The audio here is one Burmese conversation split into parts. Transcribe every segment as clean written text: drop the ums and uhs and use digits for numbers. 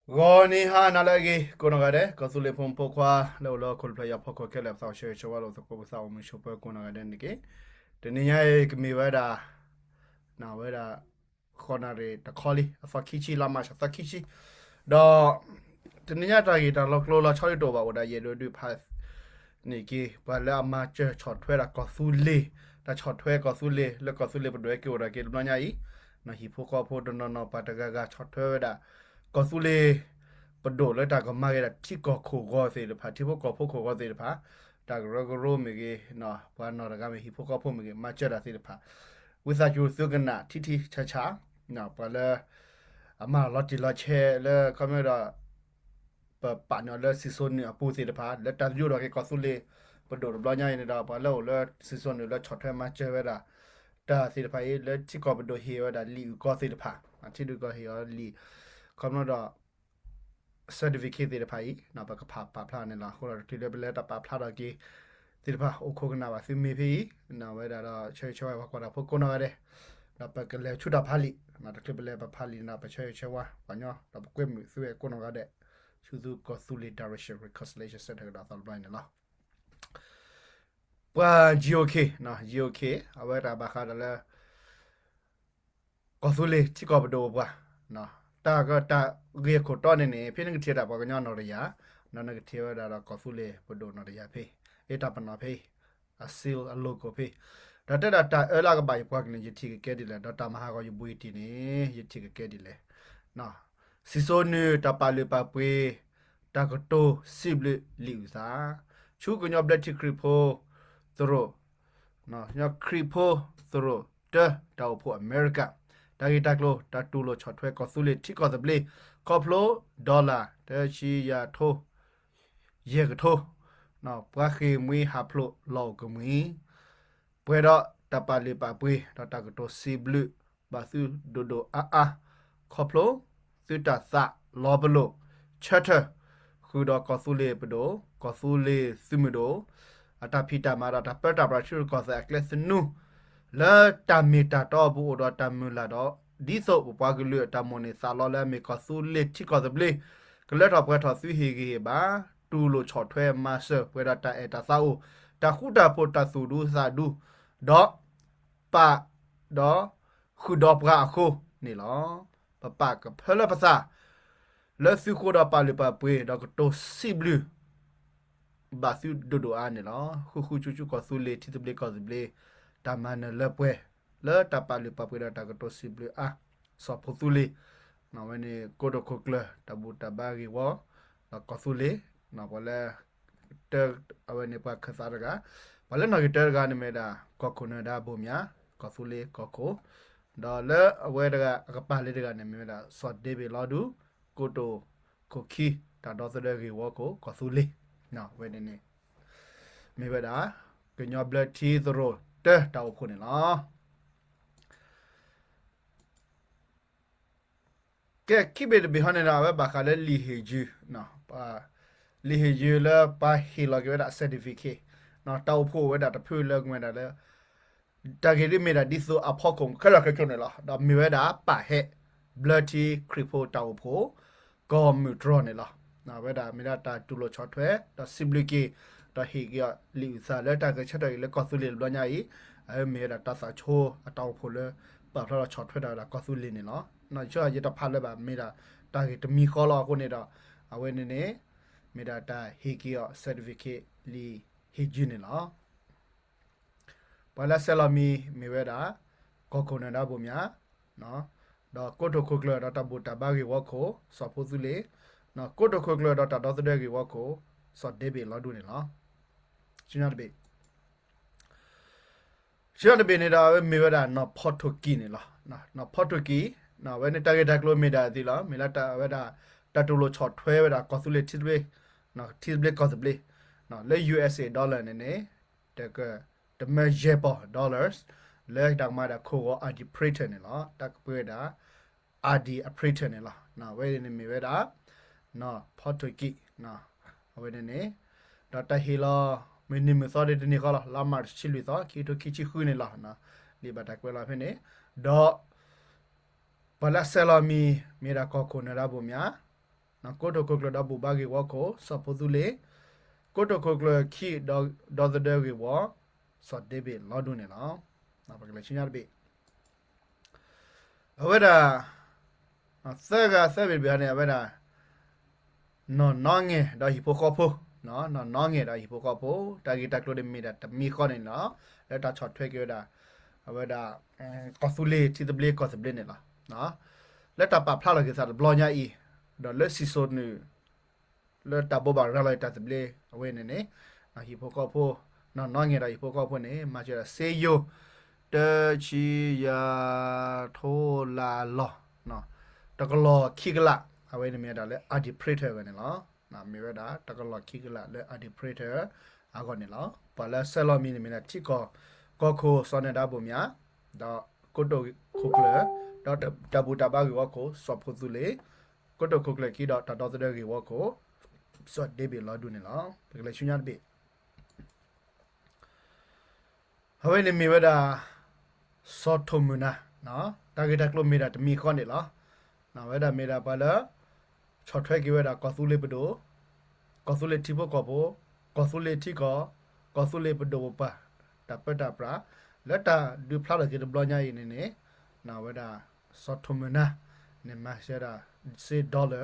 Goni ha nalagi konogade kosule pom pokwa lo kulplaya pokwa kele sa she chawalo to ko sa mu shopa konogade nike teninya e kmi wada na wada khonare ta kholi afa kichi lama sha ta kichi do teninya ta gi ta lo klo la choi to ba wada ye do du pa nike ba la ma che chot thwe da kosule ta chot thwe kosule le kosule bo de ke wada ke lo nya yi na hi pokwa pho do no pa ta ga chot thwe daก็สุเลปโดแล้วตาก็มาเกดที่ก็โคก็เสดพาที่พวกก็พวกโคก็เสดพาตาก็รก็รู้มิเกเนาะปานเนาะตาก็มีฮิพวกก็พวกมิเกมาเจอดาเสดพาวิสาจูสุกันน่ะที่ช้าๆเนาะปะละอามาลอติลอเชแล้วเขาไม่ดอปะปะเนาะแล้วซิซอนเนี่ยปูเสดพาแล้วตาอยู่ดอกก็สุเลปโดบลอญาเนี่ยดาปะแล้วซิซอนแล้วช็อตให้มาเจอเวดาตาเสดพาแล้วที่ก็ปโดเฮวดาลีก็เสดพาที่ดูก็เฮวลีคำนั้นดอ certificate 的牌，那把个爬plan的啦，或者提了不来的爬 plan 的给，提了爬我可能那把是没皮，那为了啦，chơi chơiว่าก็พวกคนอะไร那把个来出到爬里，那提了不来把爬里那把chơiว่า反正那把鬼没所谓คนอะไร就是个 solidarity reconciliation center 的到来的啦。ว่า GOK นะ GOK เอาไว้ราบาคาดแล้วก็สุเลที่ก็ไปดูว่านะตาก็ตาเรียกขดต้อนนี่พี่นึกเทียดบอกกันย้อนนอริยานั่นนึกเทียดาก็สุเลไปดูนอริยาพี่เอตาปนาพี่อาซิลอโลโกพี่ดัตตาลากบายพวกนี้ยึดที่แก่ดีเลยดัตตามหาก็อยู่บุยที่นี่ยึดที่แก่ดีเลยนะซิโซนูตาปาลือปาปุยตาก็โตซิบลิวซาชูกุญยอบเดที่คริโพตโรนะยอคริโพตโรเตดาวพวกอเมริกาตากิตากโลตาตูโลช็อตเวก็สุเลที่ก็จะเบลคอพโลดอลลาร์เตชิยาโทเยกโทนะปะเคมวยฮับโลลอกมวยปวยดอตาปาเลปาปุยดอตากโตซิบลุบาซุโดโดอาคอพโลซุตาสะลอบโลชัตเตอร์คือดอก็สุเลปโดก็สุเลซิมโดอาตาพิตามาดาตาเปตาบราชิลก็จะแคลสนูแล้วตามีตาต่อบูดอตามูลาดอดีโซปปากลือตามอนิซาลอแล้วมีก็สุเลที่ก็จะเบลก็เลยทอปก็ทอซุเฮเกบาตูโลช็อตเทมาเซเวดาตาเอตาซาโอตาคูตาโพตาสูดูซาดูดอปะดอคือดอปกาโคนี่หรอปะกับเพลภาษาแล้วซิโคดาปาลิปาปุยดอกโตซิบลูบาซิโดโดอานี่หรอคูจูก็สุเลที่จะเบลก็จะเบลตามันเลปเวเลตาปาลิปาปุยดากโตซิบลูสอบพุตุเลนาวันนี้โกดโคกเลตาบูตาบากีวอแล้วก็สุเลนาพอแล้วเตอเอาวันนี้ปากษาระกาพอแล้วนอกจากเตอร์กานี่เมดาก็คนดาบุมยาก็สุเลก็โคดอเลเอาไว้ระกากปาเลระกานี่เมดาสอดเดบิลอดูโกโตโคคีตาดอสเดกีวอโคก็สุเลนาวันนี้เมเวดาก็ยอบเลทีโซโรเตตาโคนี่ล่ะแกคิดเป็นบิฮันเนี่ยว่าบางครั้งลีเฮจูนะป่ะลีเฮจูแล้วป่ะฮีโร่ก็ได้เซอร์ติฟิเคตนะเต้าผู้ว่าได้พูดเรื่องมันได้แล้วแต่ก็ได้ไม่ได้ดิสูอัพคงแค่เราแค่คนเนี่ยละแต่มีว่าได้ป่ะเฮบลัดที่คริปโตเต้าผู้ก็มิวทรอนเนี่ยละนะว่าได้ไม่ได้แต่ตุลช็อตเวแต่ซิมลิกีแต่เฮก็ลิวซาแล้วแต่ก็ชัดเลยก็สุริลบล้านใหญ่ไม่ได้แต่สาโชเต้าผู้เลยป่ะเพราะเราช็อตเวได้ก็สุริลเนี่ยละน่าเชื่อจะต้องพาเลยแบบไม่ได้แต่ก็มีข้อรอคนเนี่ยเอาไว้เนี่ยไม่ได้แต่เฮกิอเซอร์ติฟิเคตลีเฮจูเนี่ยละพอแล้วเซลามีเวลาก็คนนั้นบุญยาเนาะดอกโคตรคุกเลยดอกตาบุตรบากีวอโคสอบพูดเลยเนาะโคตรคุกเลยดอกตาดอสเดกีวอโคสอบเดบิลอดูเนี่ยละชินาเดบิเนี่ยเรามีเวลาเนาะพอทุกีเนี่ยละเนาะพอทุกีนะวันนี้ตาเกดักโลเมดาดีละเมลาตาเวดาตาตุโลช็อตเทเวดากอสุเลทิสเวนะทิสเบลกอสุเบลนะเล USA ดอลลาร์เนี่ยแต่ก็the measurable dollars เลดังมาดาโคก็ arbitrator เนี่ยละตากเปดา arbitrator เนี่ยละนะเวนี่มีเวดานะพอตุกินะเวนี่ดาตาฮิลามินิมซอเดนี่ก็ละลามาชิลิซอคิโตคิชิคุเนี่ยละนะลีบาตากเวลาเพ่เนี่ยดอปลาเซลามีเมราก็คนระบุมยา နော်ကိုတိုကိုကလတော့ဘူဘာဂီဝါကိုစပိုသူလေကိုတိုကိုကလခီဒေါ်တဲ့ဂီဝါစောဒေဘီလောဒုန်နော်နော်ပကလေချင်းရပြီအဝဒါဆက်ဘေနေအဝဒါနော်ငယ်တော့ဟီပိုကောဖိုနော်ငယ်တော့ဟီပိုကောဖိုတာဂီတက်လို့ဒီမီဒါတမီခေါနေနော်လက်တာချော့ထွဲကြတာအဝဒါကောဆူလေတီဒဘလီကောဆဘလနေလားနော်လက်တာပဖလာလကေစားဘလောညာအီတော့လက်စီဆိုနူလက်တာဘောဘာရလိုက်တာဘလေအဝဲနေနေဟီပိုကောဖိုနော်ငယ်တော့ဟီပိုကောဖိုနေမာချာဆေယိုတချီယာထိုလာလောနော်တကလောခိကလာအဝဲနေမြတာလဲအာဒီပရက်တာပဲနေလားနာမီရတာတကလောခိကလာလဲအာဒီပရက်တာအကောနေလားပါလာဆယ်လောမီနေမြတီကောခိုစောနေတာပုံများတော့ကိုတိုခိုကလတော့တဘူတဘာဂီဝကိုစောဖို့သူလေကိုတိုခိုကလကီတော့တော်တဲ့ဂီဝကိုစောဒေဘီလာဒူနေလားပကလေရှင်ရပြီဟဝဲနေမီဝဒါစောထုံမနာနော်တာဂီတကလိုမီတာတမီခေါနေလားနော်ဝဲဒါမီတာပါလာချော့ထွဲကီဝဲဒါကောဆူလေးပဒိုကောဆူလေးတီဘောကောဘောကောဆူလေးတီကောဆူလေးပဒိုပါတပတာပရာလက်တာဒူဖလာလကေဘလောညာယင်းနေနော်ဝဲဒါစောထုံမနာနေမရှာဒါစေဒေါ်လာ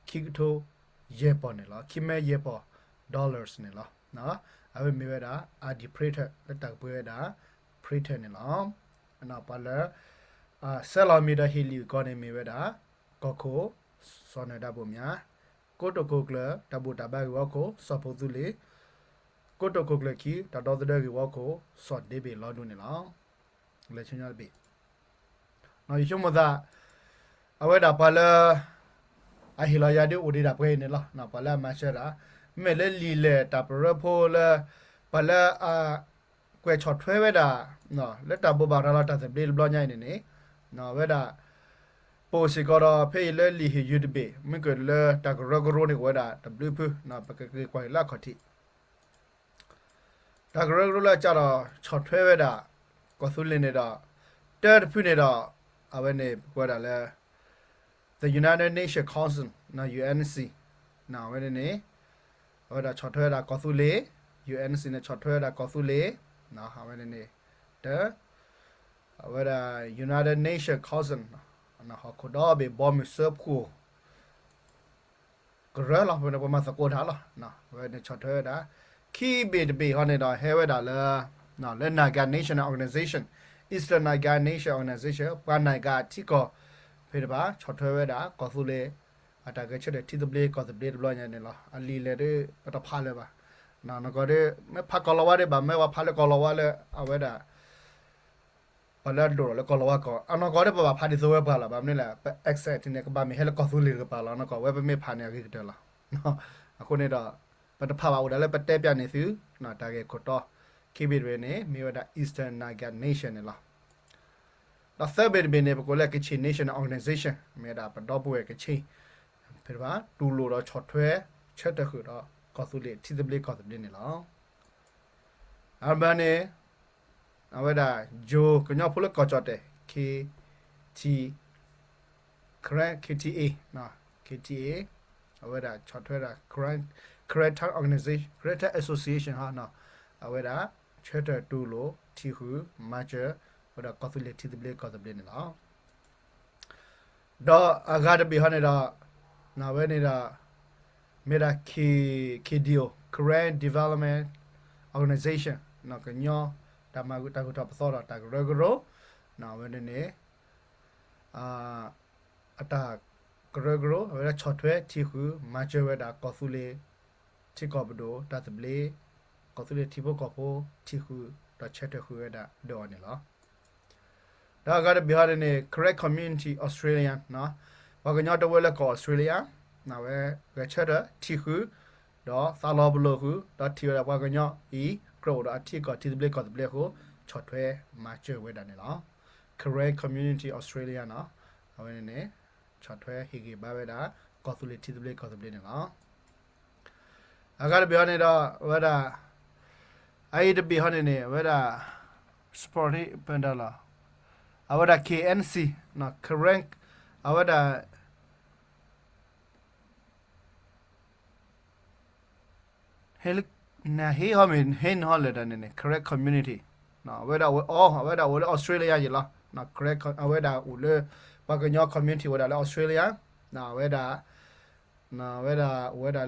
ခိကတိုယေပေါ်နေလားခိမဲယေပေါ်ဒေါ်လာစ်နေလားနော်အဝဲမီဝဲဒါအာဒီပရက်တာလက်တာပွဲဒါပရက်တာနေလားနော်ပါလာဆယ်လာမီတာဟီလီကောနေမီဝဲဒါကောခိုစောနေတာပုံများကိုတိုကိုကလတဘူတဘဂီဝကိုစောဖို့သူလေကိုတိုကိုကလခီတတော်တဲ့ဂီဝကိုစောဒေဘီလောဒုန်နေလားလက်ချင်းရပြီနော်ယချုံမသာအဝဲဒါပါလာအဟီလာယာဒီဦးဒီတာပွဲနေလားနော်ပါလာမရှာတာမဲလေလီလေတပရဖိုလာပါလာကွယ်ချော့ထွဲဝဲတာနော်လက်တာဘဘာလာတာစပလီဘလော့ညိုင်းနေနေနော်ဝဲတာပိုစီကတော့ဖေးလေလီဟီယူဒဘေမကလေတကရဂရိုနေဝဲတာ WP နော်ပကကေကွယ်လာခတိတကရဂရိုလာကြတော့ချော့ထွဲဝဲတာကောဆူလင်းနေတော့တဲတဖူနေတော့အဝဲနေကွယ်တာလဲ The United Nations Council နော် UNC နော်ဝဲနေဝဲတာချော့ထွဲတာကောဆူလေ UNC နဲ့ချော့ထွဲတာကောဆူလေနော်ဟာဝဲနေတဲ့ဝဲတာ United Nations Councilနော်ဟာခိုတော့ဘေဘောမဆပ်ကိုကရလာဘယ်တော့မှစကောထားလားနော်ဝဲနေချော့ထွဲတာခီဘေတဘေဟောနေတော့ဟဲဝဲတာလဲနော်လဲနာဂန် National Organization Eastern Naga Nation Organization ပန်နိုင်ကတိကောဖေတပါချော့ထွဲဝဲတာကောဆူလေအတာကချက်တဲ့တီဒဘလေကောဆဘလေဘလောညာနေလားအလီလေတဲ့ပတဖားလဲပါနော်ကောတဲ့မဖကောလဝါတဲ့ဗမဲဝဖားလေကောလဝါလဲအဝဲတာပလာဒိုလေကောလဝါကောအနော်ကောတဲ့ပဖားဒီဆိုဝဲပါလားဗမနေလား access နေကဘာမဟဲလေကောဆူလေကပါလားနော်ကောဝဲပမေဖာနေရခဲ့တယ်လားနော်အခုနေတော့ပတဖားပါဦးလည်းပတဲပြနေစုနော်တာကဲခိုတော့ခိဘီရနေမြေဝဒ Eastern Naga Nation နော်လာသဘယ်ဘယ်နေပကိုလက်ကချီ National Organization မြေတာပတော့ပွဲကချီဖေပါတူလိုတော့ချော့ထွဲချက်တခုတော့ကောဆူလေတီဒဘလီကောဆူလေနေလားအဘနေအဝဒဂျိုကညဖလကောချတ်တဲ့ KT KTA နော် KTA အဝဒချော့ထွဲတာ Creator Organization Creator Association ဟာနော်အဝဒချက်တတူလိုတီဟူမချာဝဒကောဆူလေတီဒဘလီကောဆူလေနေလားတော့အဂါဒဘီဟနေတာနာဝဲနေတာမေရာKDO Korean Development Organization နော်ကညောတာမဂူတာဂူတာပစောတာတာဂရဂရိုနော်ဝဲနေအတာဂရဂရိုဝဲချော့ထွဲတီခုမချဝဲတာကောဆူလေတီကောဘဒိုတာတဘလေကောဆူလေတီဘောကောဖိုတီခုတော့ချက်တခုဝဲတာဒေါ်နေလားဒါကလည်းဘီဟာနေ Correct Community Australia နော်ဘာကညောတဝဲလက်ကော Australia နော်ဝဲချက်တတီခုတော့သာလောဘလို့ခုတော့တီရဘာကညောဤကရောတော့အတီကောတီဘလေကောတဘလေကိုချော့ထွဲမချဝဲတာနေလား Correct Community Australia နော်ဝဲနေချော့ထွဲဟီဂီဘာဝဲတာကောဆူလီတီဘလေကောတဘလေနေလားအကားပြောနေတော့ဝဲတာအဲ့ဒီဘီဟနေဝဲတာ Sporty Pendala အဝဲတာ KNC နော် Correct အဝဲတာ hel na he ha me hen ha le da ne correct community na weda weda Australia ye la na correct weda u le ba ka nyo community weda le Australia na weda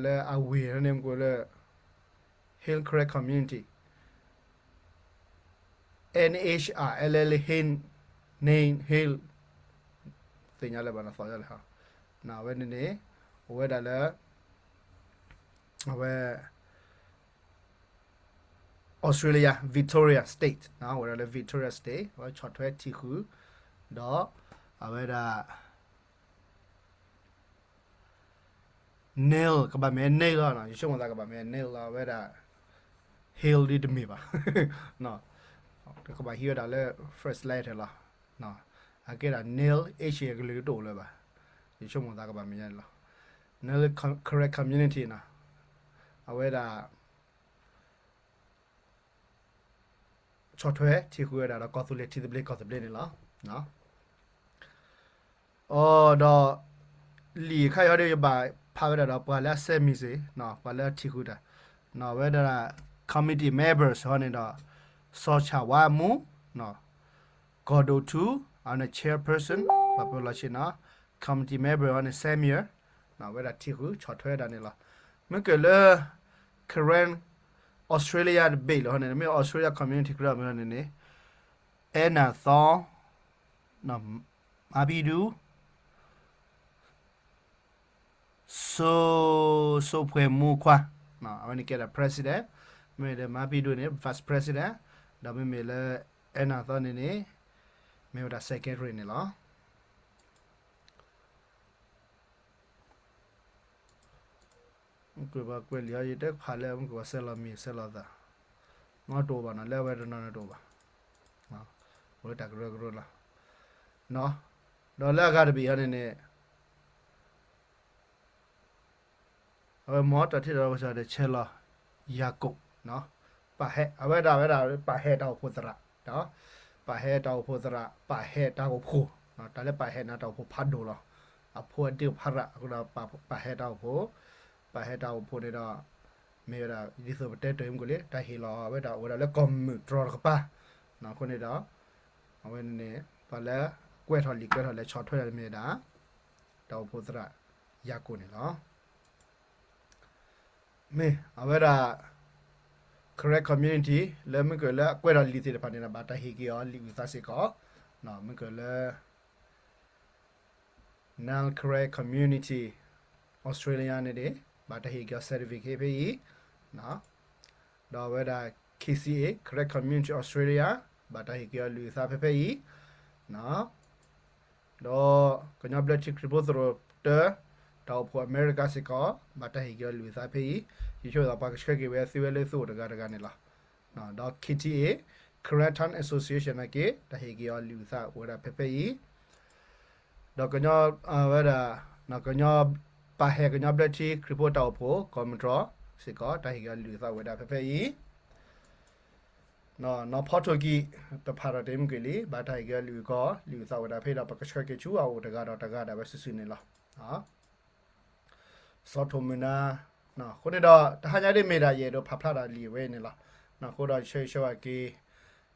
le a we ne ko le hill correct community NHRLL hen name hill တင်ရလဲပါနော်ဆော်ရလဲဟာနာဝဲနေဝဲဒါလဲဝဲ Australia Victoria State နော်ဝဲဒါလဲ Victoria State ဝဲချော်ထွဲတီခုတော့ဝဲဒါ nail ကဘာမဲ nail နော်ရှုံးတာကဘာမဲ nail လာဝဲဒါ hill ဒီတမီပါနော်ကဘာ here ဒါလဲ first letter လားနော်အကဲဒါ nail h ရကလေးတိုးလဲပါဒီရှုံးတာကဘာမရလား nail correct community နာအဝဲဒါချော်ထွဲတီခုရတာတော့ consulate တီပလေး consulate နေလားနော်အော်တော့လီခိုင်ရတဲ့ဘာဖာဝဲတာတော့ပါလာဆက်မီစေနော်ပါလာတီခုတာနော်ဝဲဒါ committee members ဟောနေတော့စောချဝါမူနော် godo to on a chairperson ဘာပြောလို့ရှိနော် committee member on a senior နော်ဝဲတာတီခုချော်ထွဲတာနေလားမကလေ current Australia ဘေးလို့ဟောနေမြေ Australia community ကရမနေနေအဲနာသောနော်မာဘီဒူဆိုဖွေမူခွာနော်အမနီကရ president မြေတယ်မာဘီဒူနေ vice president ဒါပေမဲ့လည်းအဲနာသောနေနေမြေတာ secretary နေလားကိုဘာကွယ်လျာရတဲ့ဖာလဲမကိုဆယ်လာမီဆယ်လာတာငါတော့ပါနော်လဲဝဲတော့တော့ပါနော်ဝဲတကရကရလာနော်ဒေါ်လာကတပီဟနေနေအဝမောတတိတော်ဆိုတဲ့ချဲလာယာကုတ်နော်ပါဟဲအဝဲတာပါဟဲတော့ဖို့တရနော်ပါဟဲတော့ဖို့တရပါဟဲတော့ဖို့နော်တလည်းပါဟဲနာတော့ဖို့ဖတ်တော့လားအဖို့တိဖရအခုတော့ပါဟဲတော့ဖို့ပါဟဲတောက်ဖို့နေတော့မေရာဒီဆိုတဲ့တိုင်ကိုလေတာဟီလာဝဲတာဝဲတာလေကွန်မထရကပါနော်ခုနေတော့အဝဲနေပါလဲကွဲထော်လီကွဲထော်လဲချော်ထွဲရမေတာတောက်ဖို့စရရကိုနေနော်မေအဝဲတာ correct community လဲမကလဲကွဲထော်လီတဲ့ပါနေတာဘာတာဟီကီယောလီဝီသာစီကောနော်မကလဲ non correct community Australia နေတဲ့ဘာတဟီက certificate ပဲနော်တော့ဝဲတာ KCA correct community Australia ဘာတဟီကလူစားဖဲနော်တော့ကညဘလက်ချစ်ဘိုသရတော့ဖို့ America စကဘာတဟီကလူစားဖဲဒီချိုတော့ပါကချက်ကေဝဲစီဝဲလေးဆိုတကနေလားနော်တော့ KTA Correct Town Association ကတဟီကလူစားဝဲတာဖဲတော့ကညဝဲတာနော်ကညပါဟဲကညဘလက်ချီခရပိုတောက်ဖို့ကွန်မထရစစ်ကတိုင်ကလူသာဝဲတာဖဲနော်ဖော်တိုကီတဖာရဒမ်ကလေးဘာတိုင်ကလူသာဝဲတာဖဲတော့ပကချက်ကချူအောတကတော့ပဲဆဆူနေလားဟာစောထုံမနာနော်ခုနေတော့တဟညာတဲ့မေတာရေတော့ဖဖလာတာလီဝဲနေလားနော်ခုတော့ရှောကီ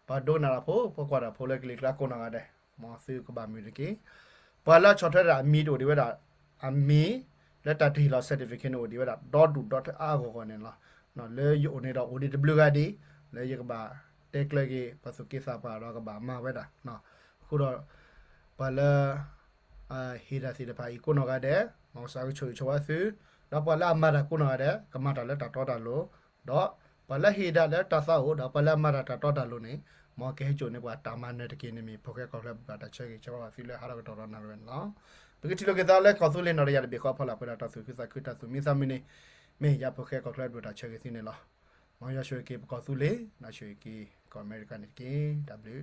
ဘာဒိုနာဖို့ကွာတာဖိုလက်ကလေးကကိုနာတဲ့မော်ဆူကဘာမီတကီဘာလာချော်ထတာအမီတို့ဒီဝဲတာအမီလက်တာဒီလာ certificate ကိုဒီဝဲတာ .to.r ကိုခေါ်နေလားနော်လဲယူနေတော့ ODW ကဒီလဲရကပါတက်လက်ကြီးပစုကိစားပါတော့ကပါမဝဲတာနော်ခုတော့ဘာလာဟီဒါစီတပါကိုနော်ကတဲ့မောင်စာကိုချိုဝါဆူတော့ဘာလာမာတာကိုနော်ကတဲ့ကမတာလက်တာတော့တာလို့တော့ဘာလာဟီဒါလက်တာဆောက်တော့ဘာလာမာတာတော့တာလို့နေမော်ကဲချိုနေပါတာမနဲ့တကင်းနေမီဖိုကဲကောက်လက်ပါတာချက်ကြီးချောပါဖီလဲဟာတော့တော်နာရယ်နော်ဘယ်ကတိလောကသားလဲကောက်စုလေးနော်ရရဘေခေါ်ဖလာပတာတဆူခိစားခိတဆူမိသမီနေမေရဖိုကဲကောက်လက်ဒတာချက်ကြီးစင်းနေလားမောင်ရရွှေကေကောက်စုလေးနာရွှေကေကောအမေရိကန်ကေ W